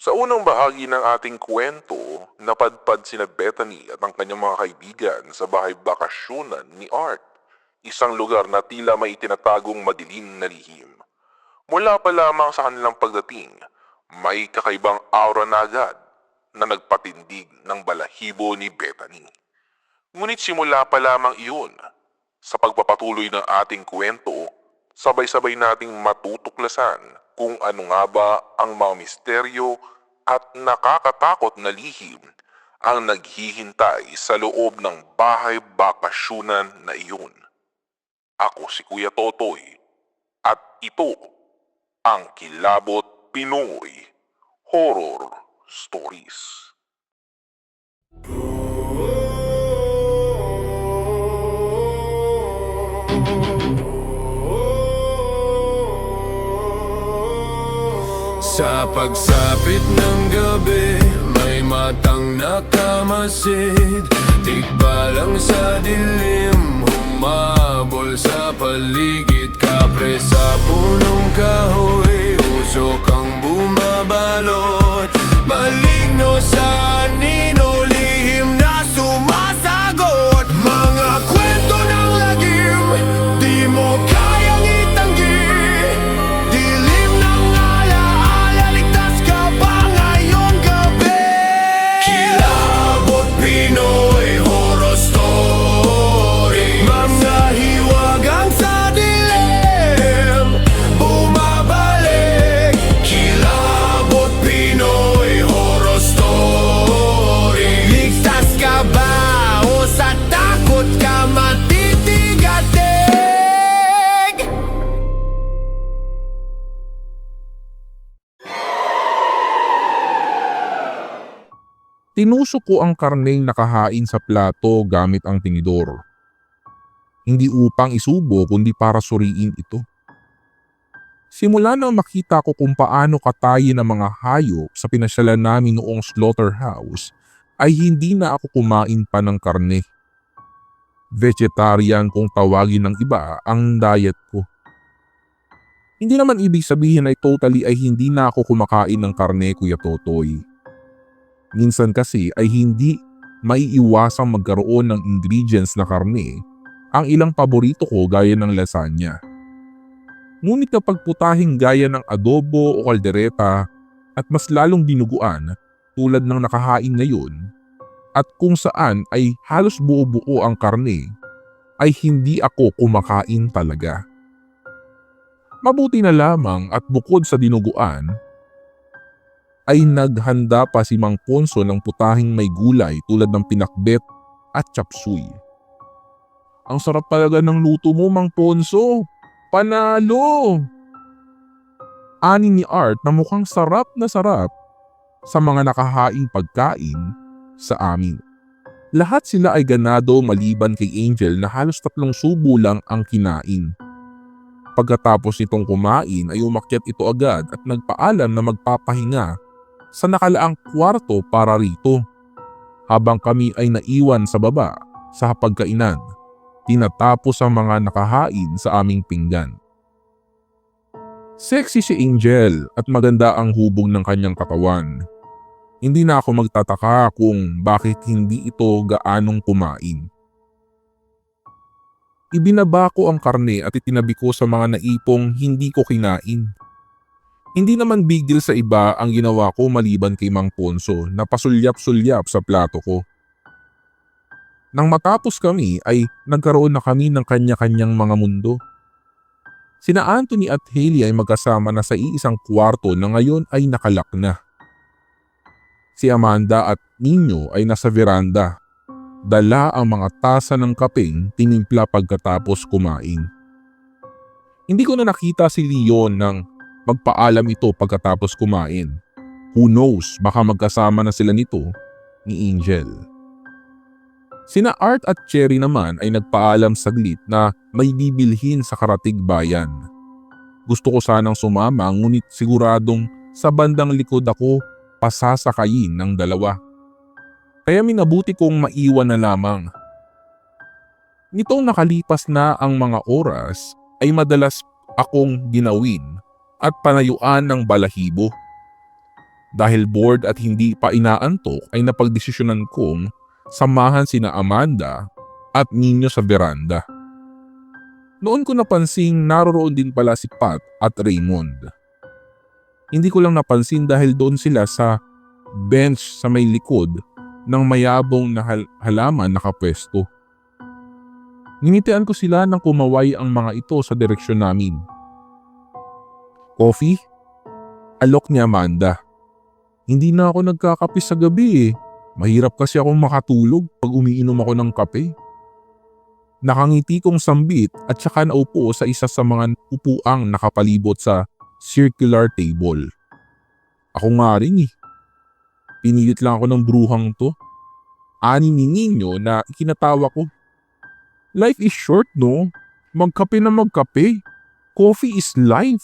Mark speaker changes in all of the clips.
Speaker 1: Sa unang bahagi ng ating kwento, napadpad sina Bethany at ang kanyang mga kaibigan sa bahay bakasyonan ni Art, isang lugar na tila may itinatagong madilim na lihim. Mula pa lamang sa kanilang pagdating, may kakaibang aura na agad na nagpatindig ng balahibo ni Bethany. Ngunit simula pa lamang iyon, sa pagpapatuloy ng ating kwento, sabay-sabay nating matutuklasan kung ano nga ba ang mga misteryo at nakakatakot na lihim ang naghihintay sa loob ng bahay bakasyunan na iyon. Ako si Kuya Totoy at ito ang Kilabot Pinoy Horror Stories.
Speaker 2: Sa pagsapit ng gabi, may matang nakamasid. Tikbalang sa dilim, humabol sa paligid. Kapre sa punong kahoy, usok ang bumabalot. Maligno sa anino, lihim na sumasagot. Mga kwento ng lagim, di mo kayang itanggi. Dilim ng alaala, ligtas ka ba ngayong gabi? Kilabot Pinoy Horror Story. Mga hiwagang sa dilim, bumabalik. Kilabot Pinoy Horror Story. Ligtas ka ba o sa takot ka matitigatig?
Speaker 3: Tinusok ko ang karneng nakahain sa plato gamit ang tinidor. Hindi upang isubo kundi para suriin ito. Simula nang makita ko kung paano katayin ang mga hayop sa pinasyalan namin noong slaughterhouse, ay hindi na ako kumain pa ng karne. Vegetarian kung tawagin ng iba ang diet ko. Hindi naman ibig sabihin ay totally ay hindi na ako kumakain ng karne, Kuya Totoy. Minsan kasi ay hindi maiiwasang magkaroon ng ingredients na karne ang ilang paborito ko gaya ng lasagna. Ngunit kapag putahing gaya ng adobo o kaldereta at mas lalong dinuguan tulad ng nakahain ngayon at kung saan ay halos buo-buo ang karne, ay hindi ako kumakain talaga. Mabuti na lamang at bukod sa dinuguan, ay naghanda pa si Mang Ponso ng putahing may gulay tulad ng pinakbet at chapsuy. Ang sarap talaga ng luto mo, Mang Ponso. Panalo! Ani ni Art na mukhang sarap na sarap sa mga nakahaing pagkain sa amin. Lahat sila ay ganado maliban kay Angel na halos 3 subo lang ang kinain. Pagkatapos nitong kumain ay umakyat ito agad at nagpaalam na magpapahinga sa nakalaang kwarto para rito. Habang kami ay naiwan sa baba sa hapagkainan, tinatapos ang mga nakahain sa aming pinggan. Sexy si Angel at maganda ang hubog ng kanyang katawan. Hindi na ako magtataka kung bakit hindi ito gaanong kumain. Ibinaba ko ang karne at itinabi ko sa mga naipong hindi ko kinain. Hindi naman big deal sa iba ang ginawa ko maliban kay Mang Ponso na pasulyap-sulyap sa plato ko. Nang matapos kami ay nagkaroon na kami ng kanya-kanyang mga mundo. Sina Anthony at Hailey ay magkasama na sa iisang kwarto na ngayon ay nakalak na. Si Amanda at Nino ay nasa veranda. Dala ang mga tasa ng kapeng tinimpla pagkatapos kumain. Hindi ko na nakita si Leon nang magpaalam ito pagkatapos kumain. Who knows, baka magkasama na sila nito ni Angel. Sina Art at Cherry naman ay nagpaalam saglit na may bibilhin sa Karatig Bayan. Gusto ko sanang sumama ngunit siguradong sa bandang likod ako pasasakayin ng dalawa. Kaya minabuti kong maiwan na lamang. Nitong nakalipas na ang mga oras ay madalas akong ginawin at panayuan ng balahibo. Dahil bored at hindi pa inaantok ay napagdesisyonan kong samahan sina Amanda at Nino sa veranda. Noon ko napansing naroroon din pala si Pat at Raymond. Hindi ko lang napansin dahil doon sila sa bench sa may likod ng mayabong na halaman nakapwesto. Ninitian ko sila nang kumaway ang mga ito sa direksyon namin. Coffee? Alok ni Amanda. Hindi na ako nagkakape sa gabi eh. Mahirap kasi akong makatulog pag umiinom ako ng kape. Nakangiti kong sambit at saka naupo sa isa sa mga upuang nakapalibot sa circular table. Ako nga rin eh. Pinilit lang ako ng bruhang to. Ani ni Nino na ikinatawa ko. Life is short no? Magkape na magkape. Coffee is life.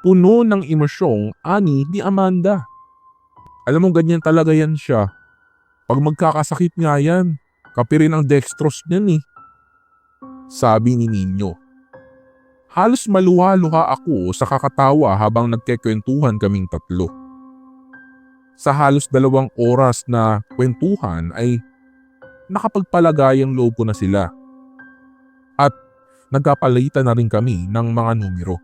Speaker 3: Puno ng emosyong ani ni Amanda. Alam mo ganyan talaga yan siya. Pag magkakasakit nga yan, kape rin ang dextrose niyan eh. Sabi ni Nino. Halos maluha-luha ako sa kakatawa habang nagkekwentuhan kaming tatlo. Sa halos 2 oras na kwentuhan ay nakapagpalagay ang loob ko na sila. At nagkapalitan na rin kami ng mga numero.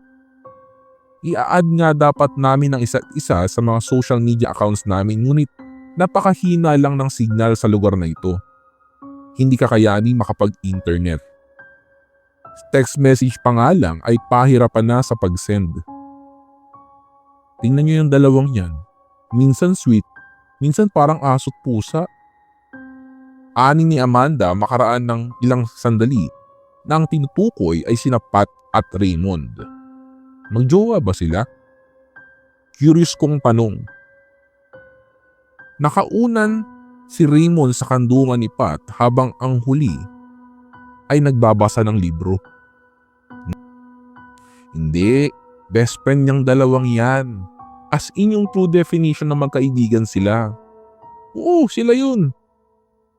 Speaker 3: I-add nga dapat namin ang isa't isa sa mga social media accounts namin ngunit napakahina lang ng signal sa lugar na ito. Hindi kakayanin makapag-internet. Text message pa nga lang ay pahirapan na sa pag-send. Tingnan nyo yung dalawang yan. Minsan sweet, minsan parang aso't pusa. Ani ni Amanda makaraan ng ilang sandali na ang tinutukoy ay sina Pat at Raymond. Magjowa ba sila? Curious kong tanong. Nakaunan si Raymond sa kandungan ni Pat habang ang huli ay nagbabasa ng libro. Hindi, best friend niyang dalawang yan. As in yung true definition na magkaibigan sila. Oo, sila yun.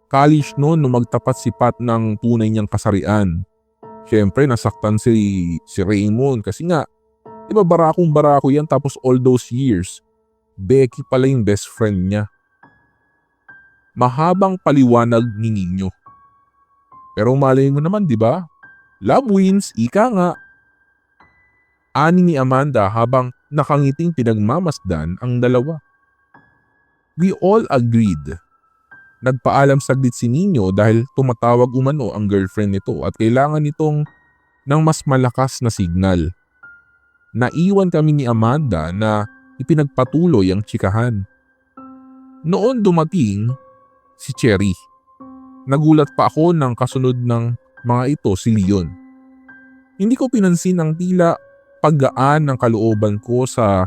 Speaker 3: College noon nung magtapat si Pat ng tunay niyang kasarian. Siyempre nasaktan si Raymond kasi nga, di ba barakong-barako yan tapos all those years, Becky pala yung best friend niya. Mahabang paliwanag ni Nino. Pero malay mo naman di ba? Love wins, ika nga. Ani ni Amanda habang nakangiting pinagmamasdan ang dalawa. We all agreed. Nagpaalam saglit si Nino dahil tumatawag umano ang girlfriend nito at kailangan nitong ng mas malakas na signal. Naiwan kami ni Amanda na ipinagpatuloy ang tsikahan. Noon dumating si Cherry. Nagulat pa ako ng kasunod ng mga ito si Leon. Hindi ko pinansin ang tila paggaan ng kalooban ko sa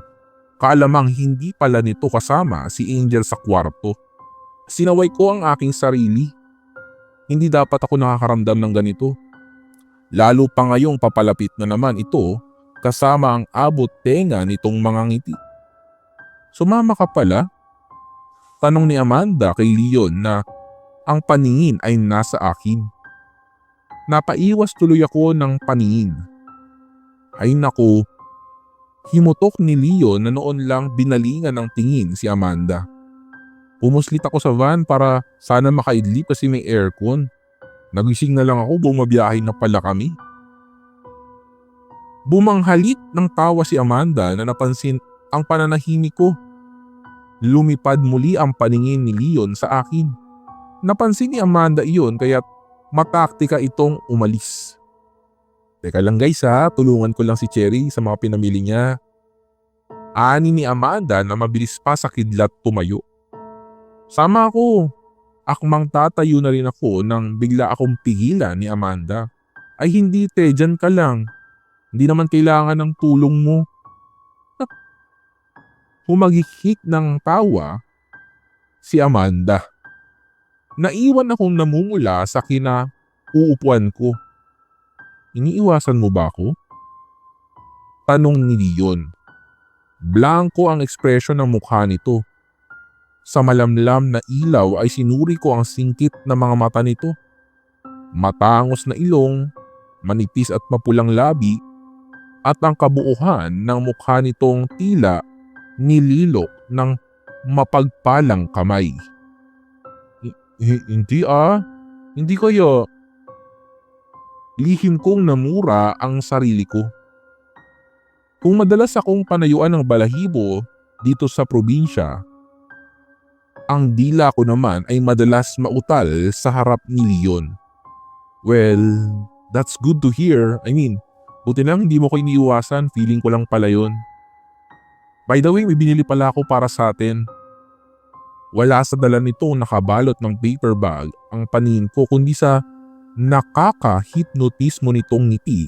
Speaker 3: kaalamang hindi pala nito kasama si Angel sa kwarto. Sinaway ko ang aking sarili. Hindi dapat ako nakakaramdam ng ganito. Lalo pa ngayong papalapit na naman ito kasama ang abot tenga nitong mga ngiti. Sumama ka pala? Tanong ni Amanda kay Leon na ang paningin ay nasa akin. Napaiwas tuloy ako ng paningin. Ay naku, himutok ni Leon na noon lang binalingan ng tingin si Amanda. Pumuslit ako sa van para sana makaidlip kasi may aircon. Nagising na lang ako, bumabiyahe na pala kami. Bumanghalit ng tawa si Amanda na napansin ang pananahimik ko. Lumipad muli ang paningin ni Leon sa akin. Napansin ni Amanda iyon kaya mataktika itong umalis. Teka lang guys ha, tulungan ko lang si Cherry sa mga pinamili niya. Ani ni Amanda na mabilis pa sa kidlat tumayo. Sama ako. Akmang tatayo na rin ako nang bigla akong pigilan ni Amanda. Ay hindi te, dyan ka lang. Hindi naman kailangan ng tulong mo. Humagikik ng tawa si Amanda. Naiwan akong namumula sa kinauupuan ko. Iniiwasan mo ba ako? Tanong ni Leon. Blanko ang ekspresyon ng mukha nito. Sa malamlam na ilaw ay sinuri ko ang singkit na mga mata nito. Matangos na ilong, manipis at mapulang labi, at ang kabuuhan ng mukha nitong tila nililok ng mapagpalang kamay. Hindi kaya. Lihim kong namura ang sarili ko. Kung madalas akong panayuan ng balahibo dito sa probinsya, ang dila ko naman ay madalas mautal sa harap ni Leon. Well, that's good to hear. I mean, buti lang hindi mo ko iniiwasan, feeling ko lang pala yun. By the way, may binili pala ako para sa atin. Wala sa dala nito nakabalot ng paper bag ang paningin ko kundi sa nakaka-hypnotismo nitong ngiti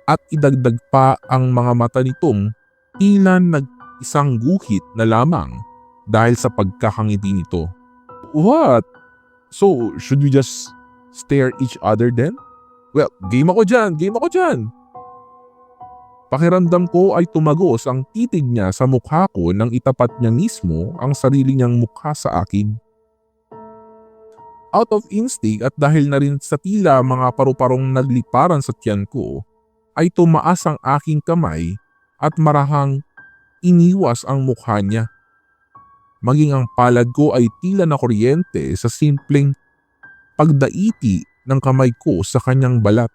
Speaker 3: at idagdag pa ang mga mata nitong tila nag-isang guhit na lamang dahil sa pagkakangiti nito. What? So, should we just stare each other then? Well, game ako dyan. Pakiramdam ko ay tumagos ang titig niya sa mukha ko nang itapat niya mismo ang sarili niyang mukha sa akin. Out of instinct at dahil na rin sa tila mga paru-parong nagliparan sa tiyan ko, ay tumaas ang aking kamay at marahang iniwas ang mukha niya. Maging ang palad ko ay tila na kuryente sa simpleng pagdaiti ng kamay ko sa kanyang balat.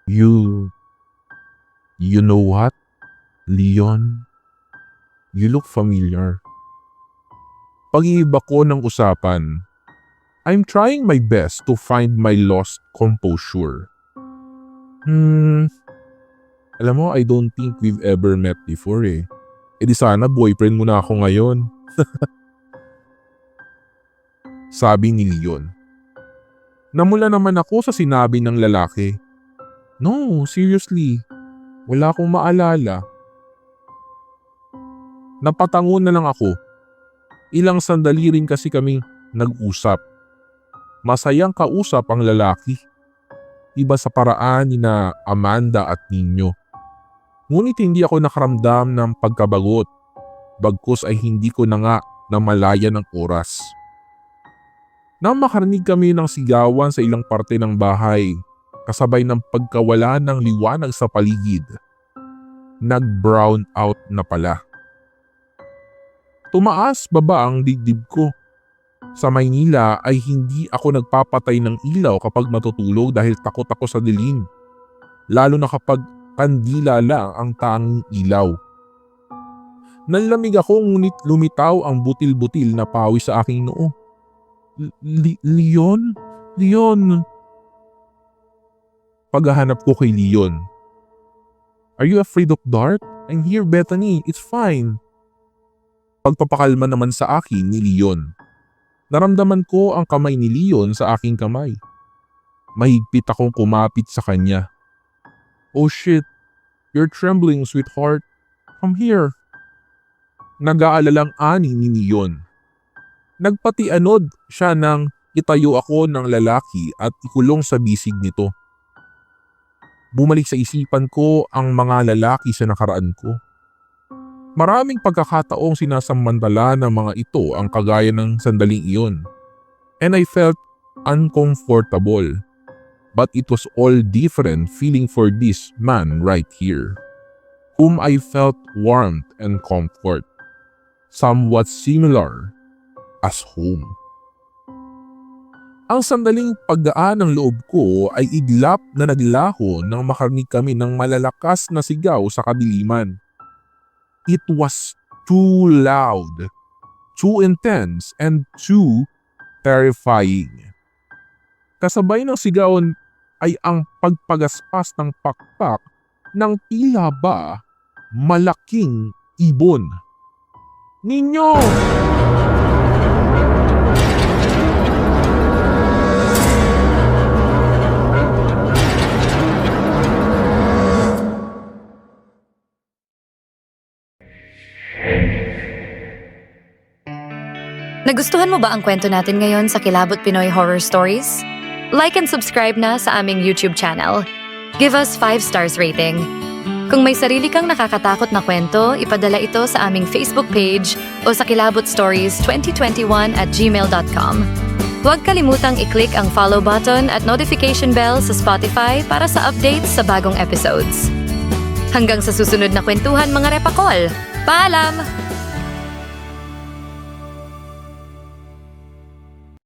Speaker 3: You know what, Leon? You look familiar. Pag-iiba ko ng usapan, I'm trying my best to find my lost composure. Alam mo, I don't think we've ever met before eh. E di sana boyfriend mo na ako ngayon. Sabi ni Leon. Namula naman ako sa sinabi ng lalaki. No, seriously. Wala akong maalala. Napatango na lang ako. Ilang sandali rin kasi kaming nag-usap. Masayang kausap ang lalaki. Iba sa paraan ni na Amanda at Nino. Ngunit hindi ako nakaramdam ng pagkabagot. Bagkus ay hindi ko na nga namalaya ng oras. Nang makarinig kami ng sigawan sa ilang parte ng bahay, kasabay ng pagkawala ng liwanag sa paligid, nag-brown out na pala. Tumaas baba ang dibdib ko. Sa Maynila ay hindi ako nagpapatay ng ilaw kapag matutulog dahil takot ako sa dilim. Lalo na kapag kandila lang ang tanging ilaw. Nanlamig ako ngunit lumitaw ang butil-butil na pawis sa aking noo. Leon? Paghahanap ko kay Leon. Are you afraid of dark? I'm here, Bethany. It's fine. Pagpapakalma naman sa akin ni Leon. Naramdaman ko ang kamay ni Leon sa aking kamay. Mahigpit akong kumapit sa kanya. Oh shit, you're trembling, sweetheart. Come here. Nag-aalalang ani ni Leon. Nagpatianod siya nang itayo ako ng lalaki at ikulong sa bisig nito. Bumalik sa isipan ko ang mga lalaki sa nakaraan ko. Maraming pagkakataong sinasamantala ng mga ito ang kagaya ng sandaling iyon. And I felt uncomfortable. But it was all different feeling for this man right here, whom I felt warmth and comfort. Somewhat similar as home. Ang sandaling pagdaan ng loob ko ay iglap na naglaho nang makarinig kami ng malalakas na sigaw sa kadiliman. It was too loud, too intense, and too terrifying. Kasabay ng sigawan ay ang pagpagaspas ng pakpak ng tila ba malaking ibon. Ninyo!
Speaker 4: Nagustuhan mo ba ang kwento natin ngayon sa Kilabot Pinoy Horror Stories? Like and subscribe na sa aming YouTube channel. Give us 5 stars rating. Kung may sarili kang nakakatakot na kwento, ipadala ito sa aming Facebook page o sa kilabotstories2021@gmail.com. Huwag kalimutang i-click ang follow button at notification bell sa Spotify para sa updates sa bagong episodes. Hanggang sa susunod na kwentuhan mga repakol. Paalam!